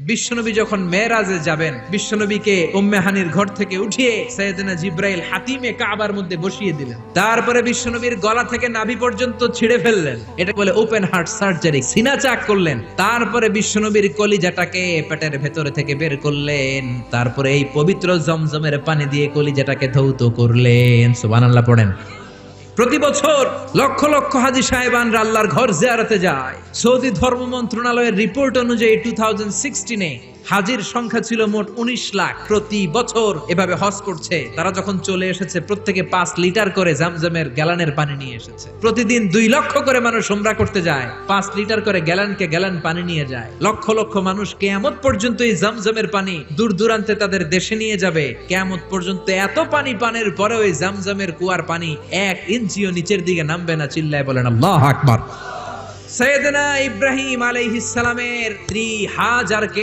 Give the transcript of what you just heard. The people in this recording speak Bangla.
বিশ্বনবী যখন মেরাজে যাবেন, বিশ্বনবীকে উম্মে হানির ঘর থেকে উঠিয়ে সাইয়েদনা জিব্রাইল হাতিমে কাবার মধ্যে বসিয়ে দিলেন। তারপরে বিশ্বনবীর গলা থেকে নাভি পর্যন্ত ছিঁড়ে ফেললেন, এটা বলে ওপেন হার্ট সার্জারি, সিনা চাক করলেন। তারপরে বিশ্বনবীর কলিজাটাকে পেটের ভেতরে থেকে বের করলেন, তারপরে এই পবিত্র জমজমের পানি দিয়ে কলিজাটাকে ধৌত করলেন। সুবহানাল্লাহ পড়েন। প্রতি বছর লক্ষ লক্ষ হাজী সাহেবানরা আল্লাহর ঘর জিয়ারতে যায়। সৌদি ধর্ম মন্ত্রণালয়ের রিপোর্ট অনুযায়ী 2016-এ হাজির সংখ্যা ছিল মোট 19 লাখ। প্রতি বছর এভাবে হজ করছে। তারা যখন চলে এসেছে প্রত্যেকে 5 লিটার করে জামজামের গ্যালানের পানি নিয়ে এসেছে। প্রতিদিন 2 লক্ষ করে মানুষ উমরা করতে যায়, 5 লিটার করে গ্যালানকে গ্যালান পানি নিয়ে যায়। লক্ষ লক্ষ মানুষ কিয়ামত পর্যন্ত এই জামজামের পানি দূর দূরান্তে তাদের দেশে নিয়ে যাবে। কিয়ামত পর্যন্ত এত পানি পানের পরেও এই জামজামের কুয়ার পানি 1 ইঞ্চিও নিচের দিকে নামবে না। চিল্লায় বলেন আল্লাহু আকবার। সাইয়েদনা ইব্রাহিম আলাইহিস সালামের স্ত্রী হাজারকে